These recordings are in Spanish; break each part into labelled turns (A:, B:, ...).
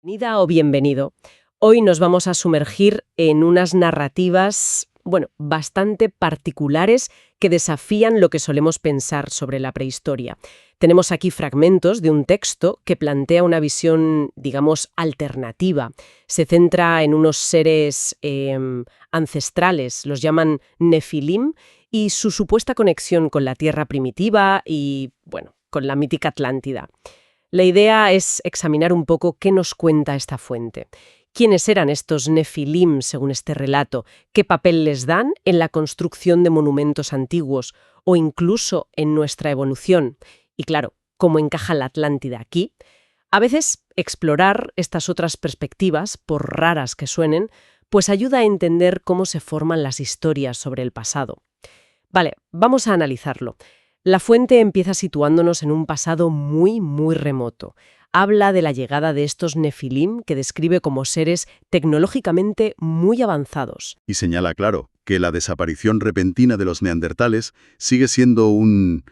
A: Bienvenida o bienvenido. Hoy nos vamos a sumergir en unas narrativas, bastante particulares que desafían lo que solemos pensar sobre la prehistoria. Tenemos aquí fragmentos de un texto que plantea una visión, digamos, alternativa. Se centra en unos seres ancestrales, los llaman Nefilim, y su supuesta conexión con la tierra primitiva y, con la mítica Atlántida. La idea es examinar un poco qué nos cuenta esta fuente. ¿Quiénes eran estos Nefilim según este relato? ¿Qué papel les dan en la construcción de monumentos antiguos o incluso en nuestra evolución? Y claro, ¿cómo encaja la Atlántida aquí? A veces explorar estas otras perspectivas, por raras que suenen, pues ayuda a entender cómo se forman las historias sobre el pasado. Vale, vamos a analizarlo. La fuente empieza situándonos en un pasado muy, muy remoto. Habla de la llegada de estos Nefilim que describe como seres tecnológicamente muy avanzados.
B: Y señala, claro, que la desaparición repentina de los neandertales sigue siendo un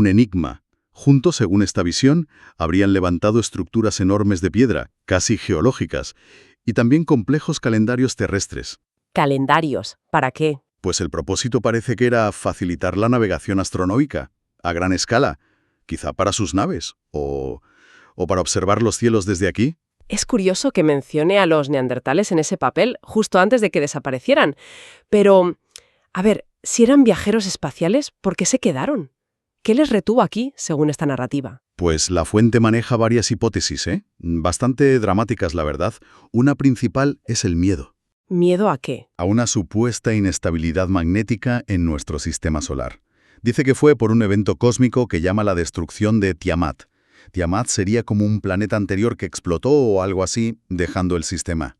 B: enigma. Juntos, según esta visión, habrían levantado estructuras enormes de piedra, casi geológicas, y también complejos calendarios terrestres.
A: ¿Calendarios? ¿Para qué?
B: Pues el propósito parece que era facilitar la navegación astronómica, a gran escala, quizá para sus naves, o para observar los cielos desde aquí.
A: Es curioso que mencione a los neandertales en ese papel justo antes de que desaparecieran. Pero, a ver, si eran viajeros espaciales, ¿por qué se quedaron? ¿Qué les retuvo aquí, según esta narrativa?
B: Pues la fuente maneja varias hipótesis, bastante dramáticas, la verdad. Una principal es el miedo.
A: ¿Miedo a qué?
B: A una supuesta inestabilidad magnética en nuestro sistema solar. Dice que fue por un evento cósmico que llama la destrucción de Tiamat. Tiamat sería como un planeta anterior que explotó o algo así, dejando el sistema.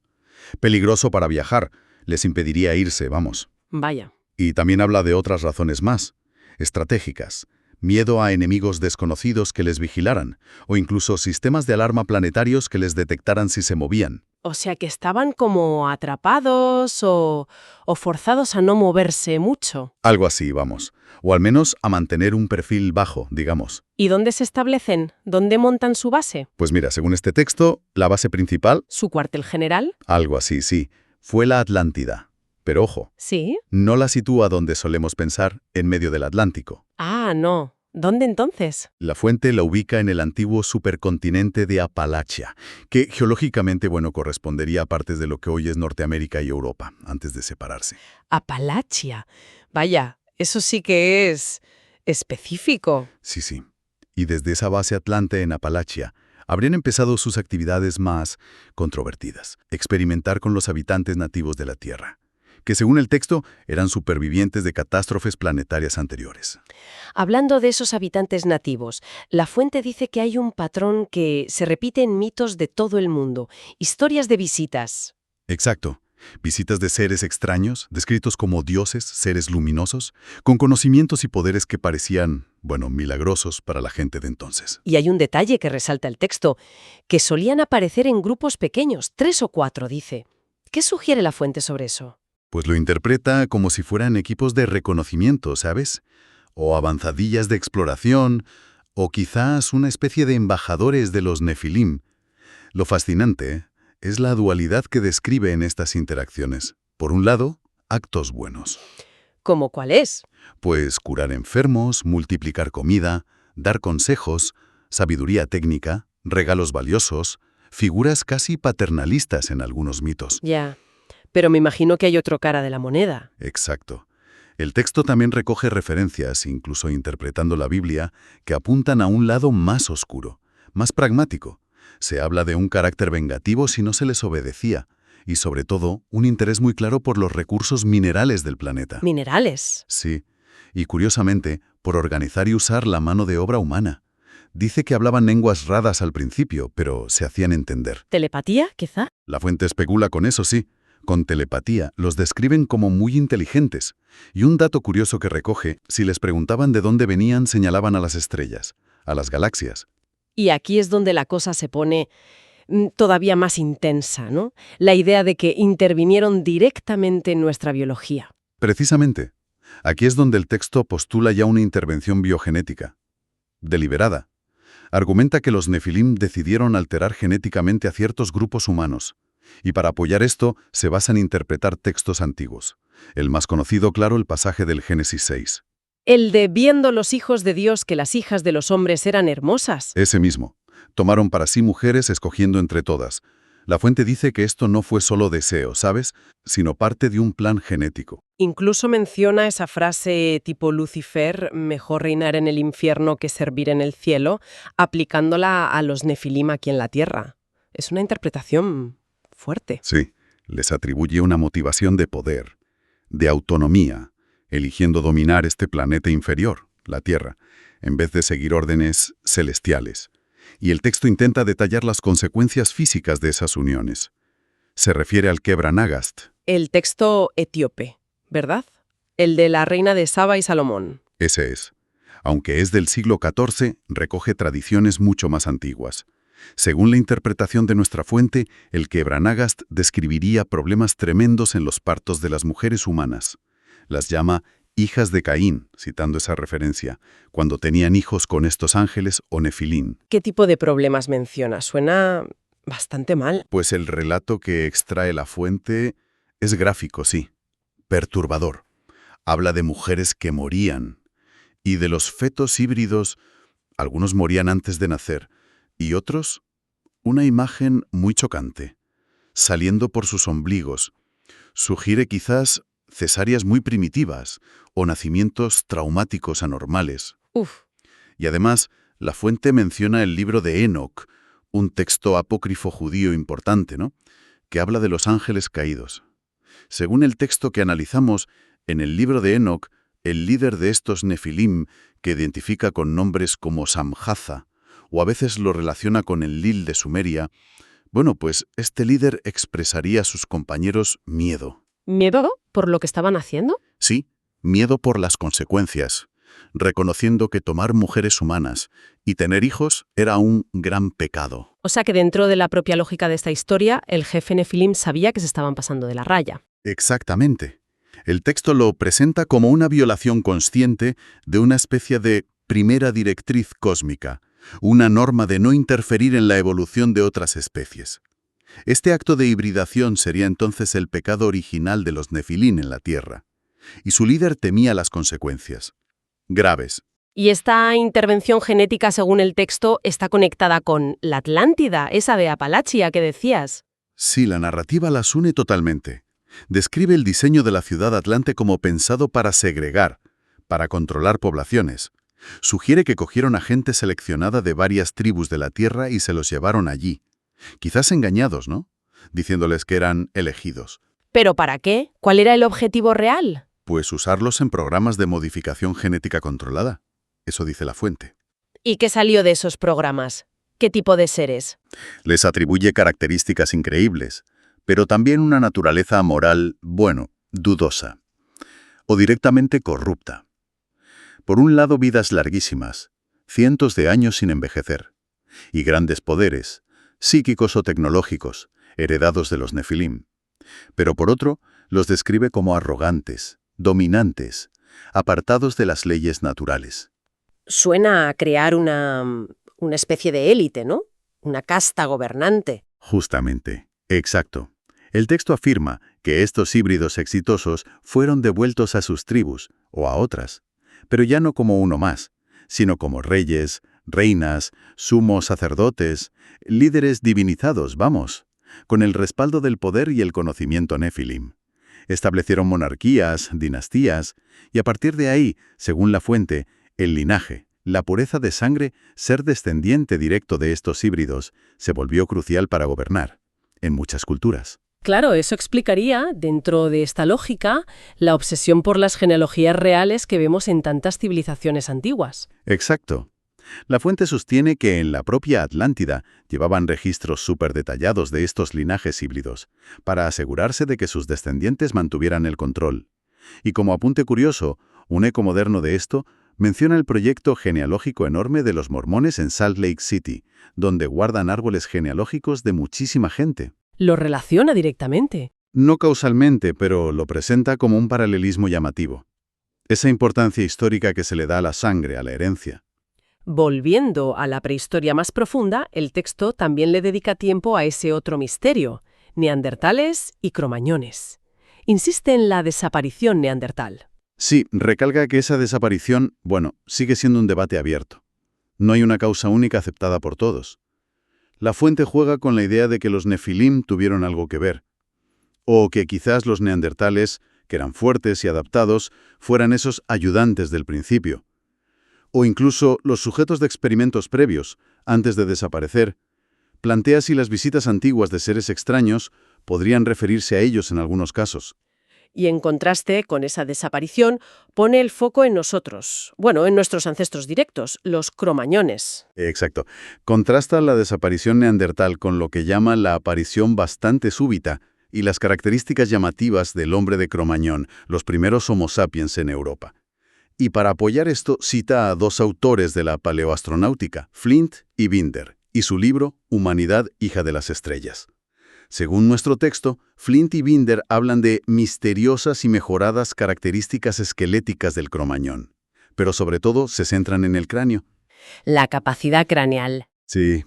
B: Peligroso para viajar, les impediría irse, vamos.
A: Vaya.
B: Y también habla de otras razones más, estratégicas. Miedo a enemigos desconocidos que les vigilaran, o incluso sistemas de alarma planetarios que les detectaran si se movían.
A: O sea que estaban como atrapados o forzados a no moverse mucho.
B: Algo así, vamos. O al menos a mantener un perfil bajo, digamos.
A: ¿Y dónde se establecen? ¿Dónde montan su base?
B: Pues mira, según este texto, la base principal...
A: ¿Su cuartel general?
B: Algo así, sí. Fue la Atlántida. Pero ojo,
A: ¿Sí?
B: no la sitúa donde solemos pensar, en medio del Atlántico.
A: Ah, no. ¿Dónde entonces?
B: La fuente la ubica en el antiguo supercontinente de Apalachia, que geológicamente, correspondería a partes de lo que hoy es Norteamérica y Europa, antes de separarse.
A: Apalachia. Vaya, eso sí que es específico.
B: Sí. Y desde esa base atlante en Apalachia, habrían empezado sus actividades más controvertidas, experimentar con los habitantes nativos de la Tierra, que según el texto eran supervivientes de catástrofes planetarias anteriores.
A: Hablando de esos habitantes nativos, la fuente dice que hay un patrón que se repite en mitos de todo el mundo, historias de visitas.
B: Exacto. Visitas de seres extraños, descritos como dioses, seres luminosos, con conocimientos y poderes que parecían, milagrosos para la gente de entonces.
A: Y hay un detalle que resalta el texto, que solían aparecer en grupos pequeños, 3 o 4, dice. ¿Qué sugiere la fuente sobre eso?
B: Pues lo interpreta como si fueran equipos de reconocimiento, ¿sabes? O avanzadillas de exploración, o quizás una especie de embajadores de los Nefilim. Lo fascinante es la dualidad que describe en estas interacciones. Por un lado, actos buenos.
A: ¿Cómo cuál es?
B: Pues curar enfermos, multiplicar comida, dar consejos, sabiduría técnica, regalos valiosos, figuras casi paternalistas en algunos mitos.
A: Ya, pero me imagino que hay otra cara de la moneda.
B: Exacto. El texto también recoge referencias, incluso interpretando la Biblia, que apuntan a un lado más oscuro, más pragmático. Se habla de un carácter vengativo si no se les obedecía, y sobre todo, un interés muy claro por los recursos minerales del planeta.
A: ¿Minerales?
B: Sí, y curiosamente, por organizar y usar la mano de obra humana. Dice que hablaban lenguas raras al principio, pero se hacían entender.
A: ¿Telepatía, quizá?
B: La fuente especula con eso, sí. Con telepatía, los describen como muy inteligentes. Y un dato curioso que recoge, si les preguntaban de dónde venían, señalaban a las estrellas, a las galaxias.
A: Y aquí es donde la cosa se pone todavía más intensa, ¿no? La idea de que intervinieron directamente en nuestra biología.
B: Precisamente. Aquí es donde el texto postula ya una intervención biogenética. Deliberada. Argumenta que los Nefilim decidieron alterar genéticamente a ciertos grupos humanos, y para apoyar esto se basa en interpretar textos antiguos. El más conocido, claro, el pasaje del Génesis 6.
A: El de viendo los hijos de Dios que las hijas de los hombres eran hermosas.
B: Ese mismo. Tomaron para sí mujeres escogiendo entre todas. La fuente dice que esto no fue solo deseo, ¿sabes?, sino parte de un plan genético.
A: Incluso menciona esa frase tipo Lucifer, mejor reinar en el infierno que servir en el cielo, aplicándola a los Nefilim aquí en la tierra. Es una interpretación fuerte.
B: Sí, les atribuye una motivación de poder, de autonomía, eligiendo dominar este planeta inferior, la Tierra, en vez de seguir órdenes celestiales. Y el texto intenta detallar las consecuencias físicas de esas uniones. Se refiere al Quebra-Nagast.
A: El texto etíope, ¿verdad? El de la reina de Saba y Salomón.
B: Ese es. Aunque es del siglo XIV, recoge tradiciones mucho más antiguas. Según la interpretación de nuestra fuente, el Quebra-Nagast describiría problemas tremendos en los partos de las mujeres humanas. Las llama hijas de Caín, citando esa referencia, cuando tenían hijos con estos ángeles o Nefilim.
A: ¿Qué tipo de problemas menciona? Suena bastante mal.
B: Pues el relato que extrae la fuente es gráfico, sí, perturbador. Habla de mujeres que morían y de los fetos híbridos. Algunos morían antes de nacer y otros, una imagen muy chocante, saliendo por sus ombligos. Sugiere quizás cesáreas muy primitivas o nacimientos traumáticos anormales.
A: Uf.
B: Y además, la fuente menciona el libro de Enoc, un texto apócrifo judío importante, ¿no?, que habla de los ángeles caídos. Según el texto que analizamos, en el libro de Enoc, el líder de estos Nefilim, que identifica con nombres como Samhaza, o a veces lo relaciona con el Lil de Sumeria, bueno, pues este líder expresaría a sus compañeros miedo.
A: ¿Miedo por lo que estaban haciendo?
B: Sí, miedo por las consecuencias, reconociendo que tomar mujeres humanas y tener hijos era un gran pecado.
A: O sea que dentro de la propia lógica de esta historia, el jefe Nefilim sabía que se estaban pasando de la raya.
B: Exactamente. El texto lo presenta como una violación consciente de una especie de primera directriz cósmica, una norma de no interferir en la evolución de otras especies. Este acto de hibridación sería entonces el pecado original de los Nefilim en la Tierra, y su líder temía las consecuencias. Graves.
A: Y esta intervención genética, según el texto, está conectada con la Atlántida, esa de Apalachia que decías.
B: Sí, la narrativa las une totalmente. Describe el diseño de la ciudad atlante como pensado para segregar, para controlar poblaciones. Sugiere que cogieron a gente seleccionada de varias tribus de la Tierra y se los llevaron allí. Quizás engañados, ¿no?, diciéndoles que eran elegidos.
A: ¿Pero para qué? ¿Cuál era el objetivo real?
B: Pues usarlos en programas de modificación genética controlada. Eso dice la fuente.
A: ¿Y qué salió de esos programas? ¿Qué tipo de seres?
B: Les atribuye características increíbles, pero también una naturaleza moral, bueno, dudosa, o directamente corrupta. Por un lado, vidas larguísimas, cientos de años sin envejecer, y grandes poderes, psíquicos o tecnológicos, heredados de los Nefilim. Pero por otro, los describe como arrogantes, dominantes, apartados de las leyes naturales.
A: Suena a crear una especie de élite, ¿no? Una casta gobernante.
B: Justamente, exacto. El texto afirma que estos híbridos exitosos fueron devueltos a sus tribus, o a otras, pero ya no como uno más, sino como reyes, reinas, sumos sacerdotes, líderes divinizados, vamos, con el respaldo del poder y el conocimiento Nefilim. Establecieron monarquías, dinastías, y a partir de ahí, según la fuente, el linaje, la pureza de sangre, ser descendiente directo de estos híbridos, se volvió crucial para gobernar, en muchas culturas.
A: Claro, eso explicaría, dentro de esta lógica, la obsesión por las genealogías reales que vemos en tantas civilizaciones antiguas.
B: Exacto. La fuente sostiene que en la propia Atlántida llevaban registros súper detallados de estos linajes híbridos, para asegurarse de que sus descendientes mantuvieran el control. Y como apunte curioso, un eco moderno de esto menciona el proyecto genealógico enorme de los mormones en Salt Lake City, donde guardan árboles genealógicos de muchísima gente.
A: Lo relaciona directamente.
B: No causalmente, pero lo presenta como un paralelismo llamativo. Esa importancia histórica que se le da a la sangre, a la herencia.
A: Volviendo a la prehistoria más profunda, el texto también le dedica tiempo a ese otro misterio, neandertales y cromañones. Insiste en la desaparición neandertal.
B: Sí, recalca que esa desaparición, sigue siendo un debate abierto. No hay una causa única aceptada por todos. La fuente juega con la idea de que los nefilim tuvieron algo que ver, o que quizás los neandertales, que eran fuertes y adaptados, fueran esos ayudantes del principio, o incluso los sujetos de experimentos previos, antes de desaparecer. Plantea si las visitas antiguas de seres extraños podrían referirse a ellos en algunos casos.
A: Y en contraste con esa desaparición, pone el foco en nosotros, en nuestros ancestros directos, los cromañones.
B: Exacto. Contrasta la desaparición neandertal con lo que llama la aparición bastante súbita y las características llamativas del hombre de Cromañón, los primeros Homo sapiens en Europa. Y para apoyar esto cita a dos autores de la paleoastronáutica, Flint y Binder, y su libro Humanidad, hija de las estrellas. Según nuestro texto, Flint y Binder hablan de misteriosas y mejoradas características esqueléticas del Cromañón, pero sobre todo se centran en el cráneo.
A: La capacidad craneal.
B: Sí,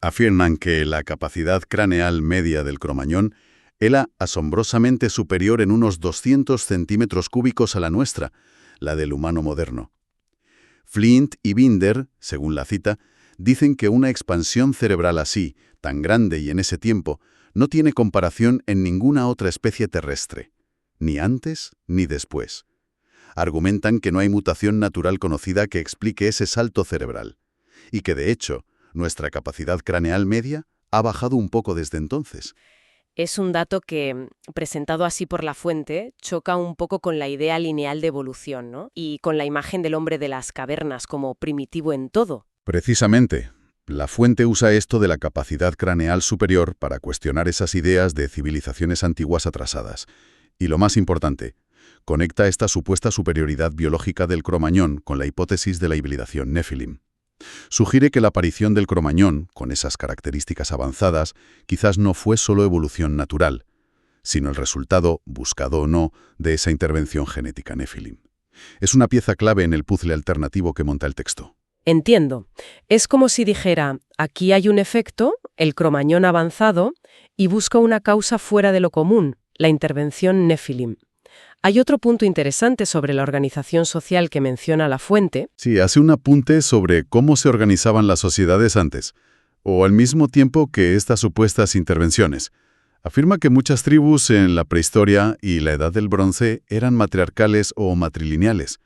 B: afirman que la capacidad craneal media del Cromañón era asombrosamente superior en unos 200 centímetros cúbicos a la nuestra, la del humano moderno. Flint y Binder, según la cita, dicen que una expansión cerebral así, tan grande y en ese tiempo, no tiene comparación en ninguna otra especie terrestre, ni antes ni después. Argumentan que no hay mutación natural conocida que explique ese salto cerebral, y que de hecho, nuestra capacidad craneal media ha bajado un poco desde entonces.
A: Es un dato que, presentado así por la fuente, choca un poco con la idea lineal de evolución, ¿no? Y con la imagen del hombre de las cavernas como primitivo en todo.
B: Precisamente, la fuente usa esto de la capacidad craneal superior para cuestionar esas ideas de civilizaciones antiguas atrasadas. Y lo más importante, conecta esta supuesta superioridad biológica del cromañón con la hipótesis de la hibridación Nefilim. Sugiere que la aparición del cromañón, con esas características avanzadas, quizás no fue solo evolución natural, sino el resultado, buscado o no, de esa intervención genética Nefilim. Es una pieza clave en el puzzle alternativo que monta el texto.
A: Entiendo. Es como si dijera, aquí hay un efecto, el cromañón avanzado, y busca una causa fuera de lo común, la intervención Nefilim. Hay otro punto interesante sobre la organización social que menciona la fuente.
B: Sí, hace un apunte sobre cómo se organizaban las sociedades antes, o al mismo tiempo que estas supuestas intervenciones. Afirma que muchas tribus en la prehistoria y la Edad del Bronce eran matriarcales o matrilineales,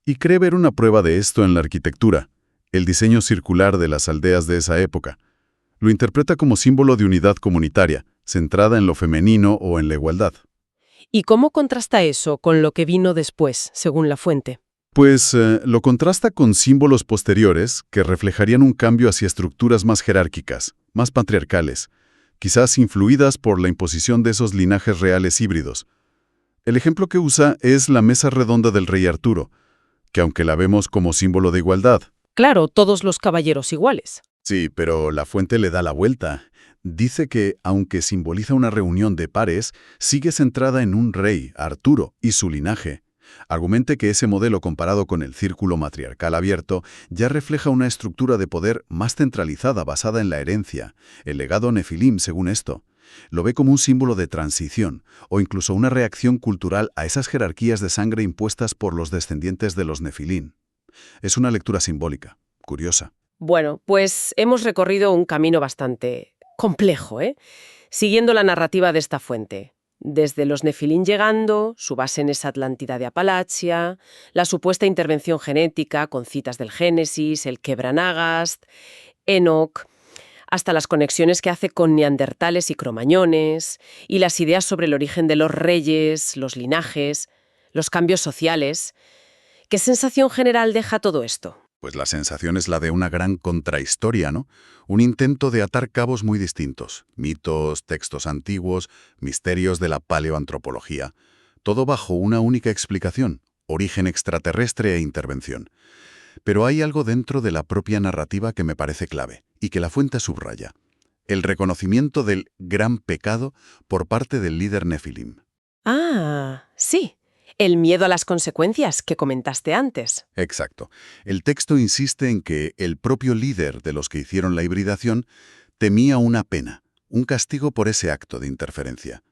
B: y cree ver una prueba de esto en la arquitectura, el diseño circular de las aldeas de esa época. Lo interpreta como símbolo de unidad comunitaria, centrada en lo femenino o en la igualdad.
A: ¿Y cómo contrasta eso con lo que vino después, según la fuente?
B: Pues lo contrasta con símbolos posteriores que reflejarían un cambio hacia estructuras más jerárquicas, más patriarcales, quizás influidas por la imposición de esos linajes reales híbridos. El ejemplo que usa es la mesa redonda del rey Arturo, que aunque la vemos como símbolo de igualdad.
A: Claro, todos los caballeros iguales.
B: Sí, pero la fuente le da la vuelta. Dice que, aunque simboliza una reunión de pares, sigue centrada en un rey, Arturo, y su linaje. Argumente que ese modelo comparado con el círculo matriarcal abierto ya refleja una estructura de poder más centralizada basada en la herencia, el legado Nefilim según esto. Lo ve como un símbolo de transición, o incluso una reacción cultural a esas jerarquías de sangre impuestas por los descendientes de los Nefilim. Es una lectura simbólica, curiosa.
A: Bueno, pues hemos recorrido un camino bastante complejo, siguiendo la narrativa de esta fuente. Desde los Nefilim llegando, su base en esa Atlántida de Apalachia, la supuesta intervención genética con citas del Génesis, el Quebranagast, Enoch, hasta las conexiones que hace con neandertales y cromañones, y las ideas sobre el origen de los reyes, los linajes, los cambios sociales. ¿Qué sensación general deja todo esto?
B: Pues la sensación es la de una gran contrahistoria, ¿no? Un intento de atar cabos muy distintos. Mitos, textos antiguos, misterios de la paleoantropología. Todo bajo una única explicación, origen extraterrestre e intervención. Pero hay algo dentro de la propia narrativa que me parece clave, y que la fuente subraya. El reconocimiento del gran pecado por parte del líder Nefilim.
A: Ah, sí. El miedo a las consecuencias que comentaste antes.
B: Exacto. El texto insiste en que el propio líder de los que hicieron la hibridación temía una pena, un castigo por ese acto de interferencia.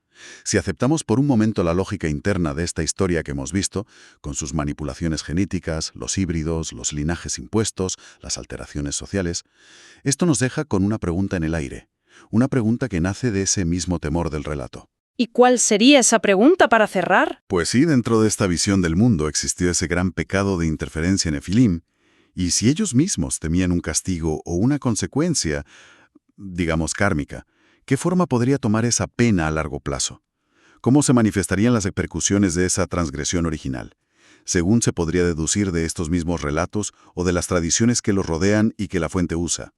B: Si aceptamos por un momento la lógica interna de esta historia que hemos visto, con sus manipulaciones genéticas, los híbridos, los linajes impuestos, las alteraciones sociales, esto nos deja con una pregunta en el aire, una pregunta que nace de ese mismo temor del relato.
C: ¿Y cuál sería esa pregunta para cerrar?
B: Pues sí, dentro de esta visión del mundo existió ese gran pecado de interferencia Nefilim, y si ellos mismos temían un castigo o una consecuencia, digamos kármica, ¿qué forma podría tomar esa pena a largo plazo? ¿Cómo se manifestarían las repercusiones de esa transgresión original? Según se podría deducir de estos mismos relatos o de las tradiciones que los rodean y que la fuente usa.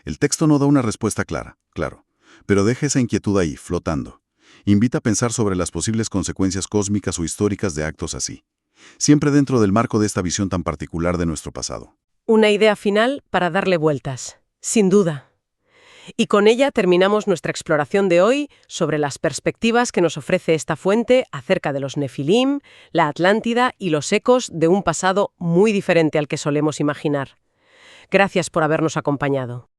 B: El texto no da una respuesta clara, claro, pero deja esa inquietud ahí, flotando. Invita a pensar sobre las posibles consecuencias cósmicas o históricas de actos así, siempre dentro del marco de esta visión tan particular de nuestro pasado.
A: Una idea final para darle vueltas, sin duda. Y con ella terminamos nuestra exploración de hoy sobre las perspectivas que nos ofrece esta fuente acerca de los Nefilim, la Atlántida y los ecos de un pasado muy diferente al que solemos imaginar. Gracias por habernos acompañado.